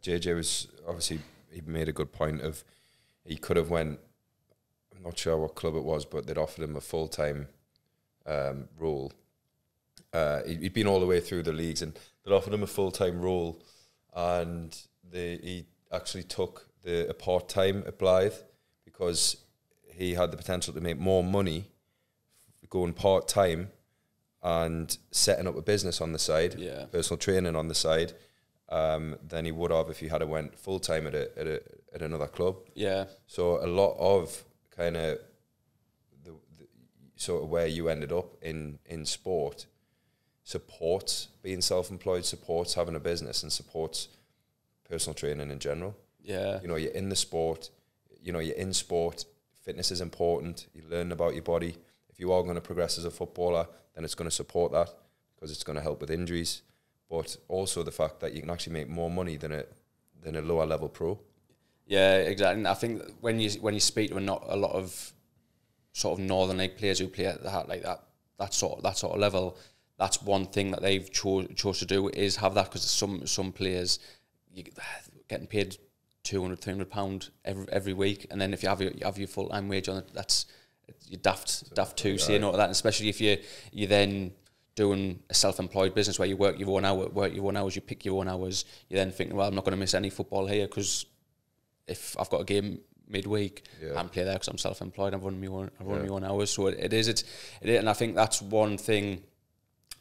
JJ was obviously, he made a good point of, he could have went, I'm not sure what club it was, but they'd offered him a full-time role. He'd been all the way through the leagues, and they'd offered him a full-time role, and he actually took a part-time at Blythe because he had the potential to make more money going part-time and setting up a business on the side, personal training on the side, than he would have if he had went full-time at another club. Yeah. So a lot of kind of the sort of where you ended up in sport supports being self-employed, supports having a business, and supports personal training in general. Yeah. You know, you're in the sport, you know, you're in sport, fitness is important, you learn about your body. If you are going to progress as a footballer, then it's going to support that because it's going to help with injuries, but also the fact that you can actually make more money than a lower level pro. Yeah, exactly. And I think when you speak to a lot of sort of Northern League players who play at that sort of level, that's one thing that they've chose to do is have that, because some players getting paid £200-300 every week, and then if you have your full time wage on it, that's you're daft to say no to that, and especially if you're then doing a self-employed business where you work your own hours, you pick your own hours, you're then thinking, well, I'm not going to miss any football here because if I've got a game midweek, I can't play there because I'm self-employed. I've run my own hours, so it is, and I think that's one thing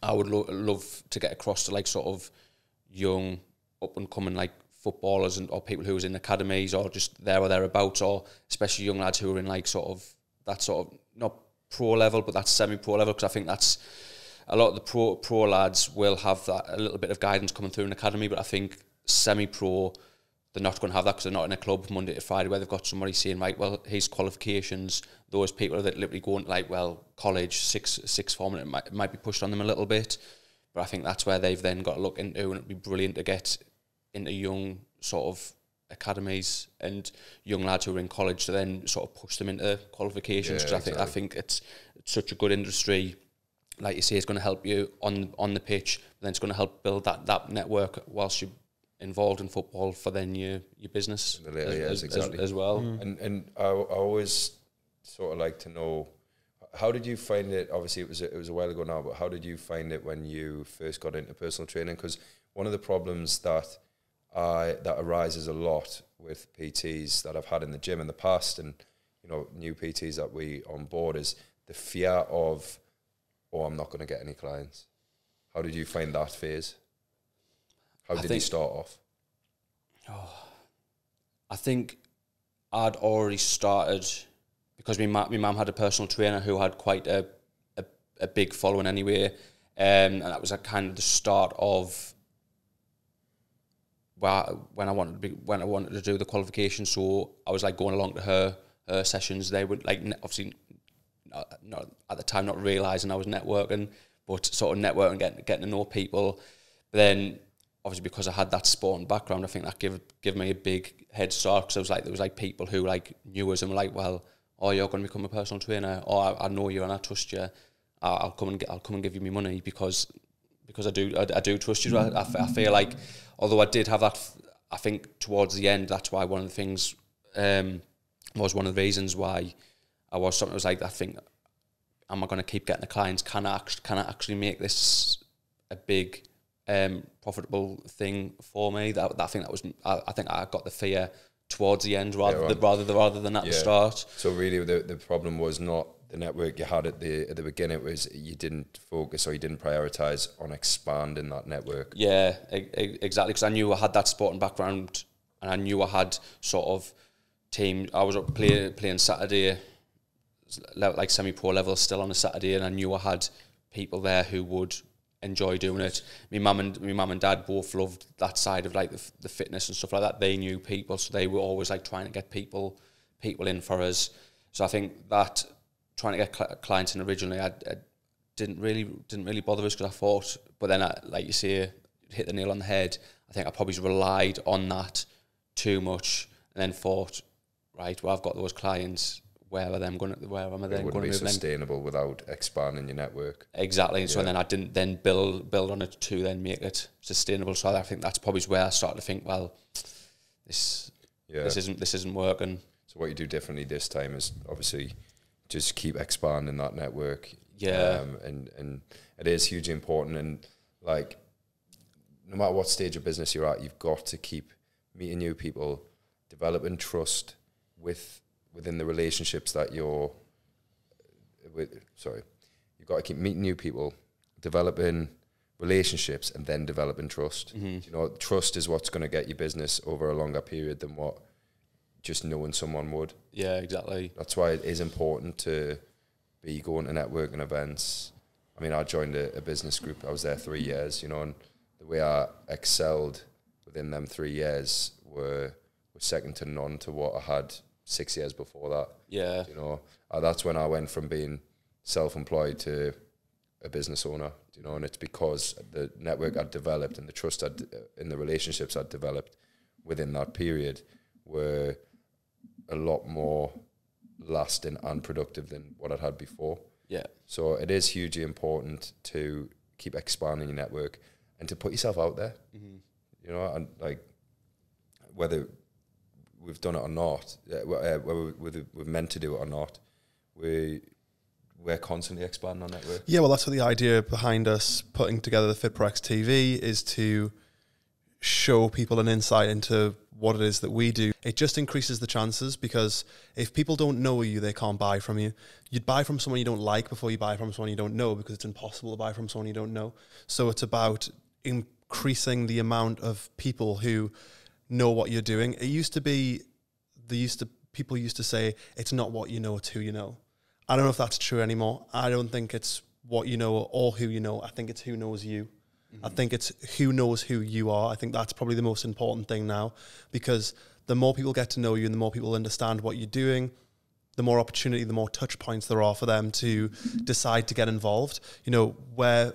I would love to get across to like sort of young up and coming like footballers or people who was in academies or just there or thereabouts, or especially young lads who are in like sort of that sort of not pro level but that semi-pro level, because I think that's a lot of the pro lads will have that a little bit of guidance coming through an academy, but I think semi-pro, they're not going to have that because they're not in a club Monday to Friday where they've got somebody saying, right, well, his qualifications, those people that literally going to like, well, college, sixth form, and it might be pushed on them a little bit, but I think that's where they've then got to look into, and it'd be brilliant to get into young sort of academies and young lads who are in college to then sort of push them into qualifications, because I think it's such a good industry. Like you say, it's going to help you on the pitch, but then it's going to help build that network whilst you're involved in football for then your business as well. And I always sort of like to know, how did you find it? Obviously it was a while ago now, but how did you find it when you first got into personal training? Because one of the problems that arises a lot with PTs that I've had in the gym in the past, and you know, new PTs that we on board, is the fear of, oh, I'm not going to get any clients. How did you find that phase? How did you start off? I think I'd already started because my mum had a personal trainer who had quite a big following anyway, and that was a kind of the start of when I wanted to do the qualification. So I was like going along to her sessions. They would like obviously not at the time not realising I was networking, but sort of networking, getting to know people. But then obviously because I had that sporting background, I think that give me a big head start, because there was like people who like knew us and were like, well, oh, you're going to become a personal trainer, or I know you and I trust you. I'll come and give you my money because I do trust you. I feel like, although I did have that, I think towards the end, that's why one of the things was one of the reasons why I was something. It was like, I think, am I going to keep getting the clients? Can I actually make this a big profitable thing for me? I think I got the fear towards the end rather than at the start. So really, the problem was not the network you had at the beginning. It was you didn't focus or you didn't prioritize on expanding that network. Yeah, exactly. Because I knew I had that sporting background, and I knew I had sort of team. I was up playing Saturday, like semi-pro level, still on a Saturday, and I knew I had people there who would enjoy doing it. My mum and dad both loved that side of like the fitness and stuff like that. They knew people, so they were always like trying to get people in for us. So I think that trying to get clients in originally, I didn't really bother us, because I thought, but then like you say, hit the nail on the head. I think I probably relied on that too much, and then thought, right, well, I've got those clients. where am I then going to wouldn't be move sustainable without expanding your network. Exactly. So then I didn't then build on it to then make it sustainable. So I think that's probably where I started to think, well, this isn't working. So what you do differently this time is obviously just keep expanding that network. Yeah. And it is hugely important. And like, no matter what stage of business you're at, you've got to keep meeting new people, developing trust within the relationships that you're with. Sorry, you've got to keep meeting new people, developing relationships, and then developing trust. You know, trust is what's going to get you business over a longer period than what just knowing someone would. Yeah, exactly. That's why it is important to be going to networking events. I mean, I joined a business group. I was there 3 years, you know, and the way I excelled within them 3 years were second to none to what I had 6 years before that. Yeah. You know, that's when I went from being self-employed to a business owner, you know, and it's because the network I'd developed and the trust in the relationships I'd developed within that period were a lot more lasting and productive than what I'd had before. Yeah. So it is hugely important to keep expanding your network and to put yourself out there. You know, and like whether we've done it or not, whether we're meant to do it or not, we're constantly expanding our network. Yeah, well, that's what the idea behind us putting together the FitPro-X TV is, to show people an insight into what it is that we do. It just increases the chances, because if people don't know you, they can't buy from you. You'd buy from someone you don't like before you buy from someone you don't know, because it's impossible to buy from someone you don't know. So it's about increasing the amount of people who know what you're doing. It used to be, people used to say, it's not what you know, it's who you know. I don't know if that's true anymore. I don't think it's what you know or who you know. I think it's who knows you. I think it's who knows who you are. I think that's probably the most important thing now, because the more people get to know you and the more people understand what you're doing, the more opportunity, the more touch points there are for them to decide to get involved. You know, we're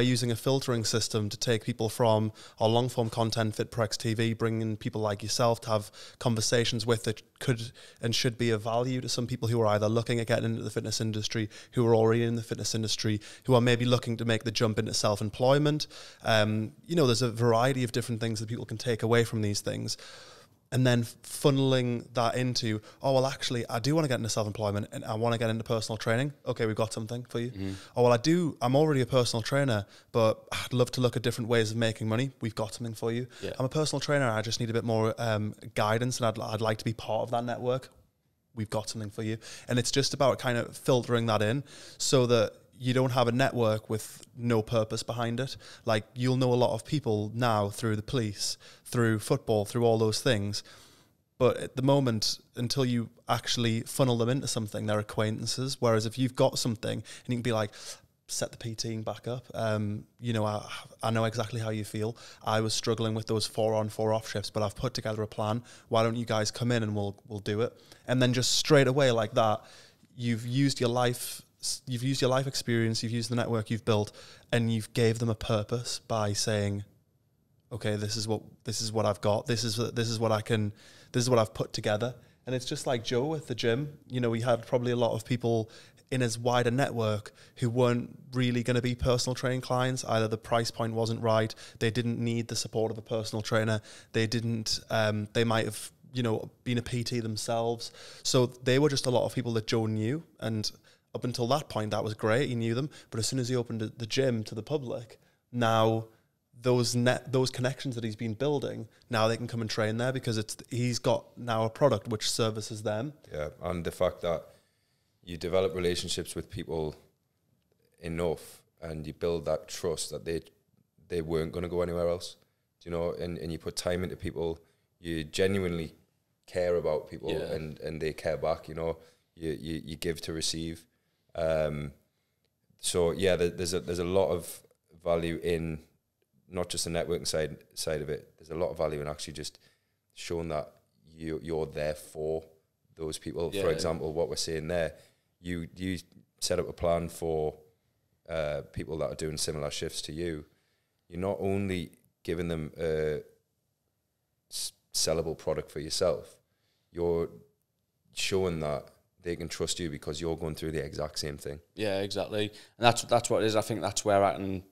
using a filtering system to take people from our long form content, FitPro-X TV, bringing people like yourself to have conversations with that could and should be of value to some people who are either looking at getting into the fitness industry, who are already in the fitness industry, who are maybe looking to make the jump into self-employment. You know, there's a variety of different things that people can take away from these things. And then funneling that into, oh, well, actually, I do want to get into self-employment and I want to get into personal training. Okay, we've got something for you. Oh, well, I'm already a personal trainer, but I'd love to look at different ways of making money. We've got something for you. Yeah. I'm a personal trainer. I just need a bit more guidance, and I'd like to be part of that network. We've got something for you. And it's just about kind of filtering that in so that you don't have a network with no purpose behind it. Like, you'll know a lot of people now through the police, through football, through all those things. But at the moment, until you actually funnel them into something, they're acquaintances. Whereas if you've got something and you can be like, set the PTing back up. You know, I know exactly how you feel. I was struggling with those 4-on, 4-off shifts, but I've put together a plan. Why don't you guys come in and we'll do it? And then just straight away like that, you've used your life experience, you've used the network you've built, and you've gave them a purpose by saying, okay, this is what I've got. This is what I've put together. And it's just like Joe with the gym. You know, he had probably a lot of people in his wider network who weren't really going to be personal training clients. Either the price point wasn't right, they didn't need the support of a personal trainer, they might have, you know, been a PT themselves. So they were just a lot of people that Joe knew, and up until that point, that was great. He knew them. But as soon as he opened the gym to the public, now those connections that he's been building, now they can come and train there because he's got now a product which services them. Yeah, and the fact that you develop relationships with people enough and you build that trust that they weren't going to go anywhere else, you know, and you put time into people, you genuinely care about people, and they care back, you know, you give to receive. So yeah, there's a lot of value in not just the networking side of it. There's a lot of value in actually just showing that you're there for those people. For example, what we're saying there, you set up a plan for people that are doing similar shifts to you. You're not only giving them a sellable product for yourself, you're showing that they can trust you because you're going through the exact same thing. Yeah, exactly. And that's what it is. I think that's where I can,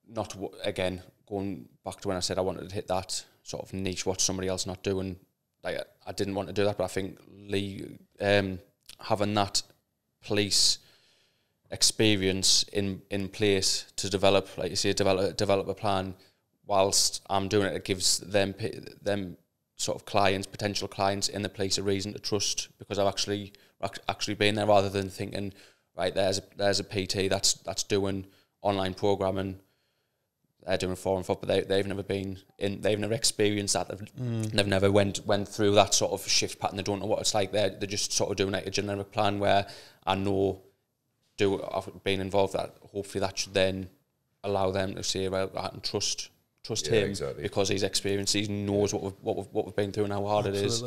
not again, going back to when I said I wanted to hit that sort of niche, what somebody else not doing. Like, I didn't want to do that, but I think Lee, having that police experience in place to develop, like you say, develop a plan whilst I'm doing it, it gives them sort of clients, potential clients in the police a reason to trust, because I've actually been there, rather than thinking, right, there's a PT that's doing online programming, they're doing 4 and 4, but they've never been in, they've never experienced that. They've never went through that sort of shift pattern. They don't know what it's like. They're just sort of doing like a generic plan where I know, I've been involved, that hopefully that should then allow them to say, well, I can trust him, exactly, because he's experienced, he knows what we've been through and how hard it is.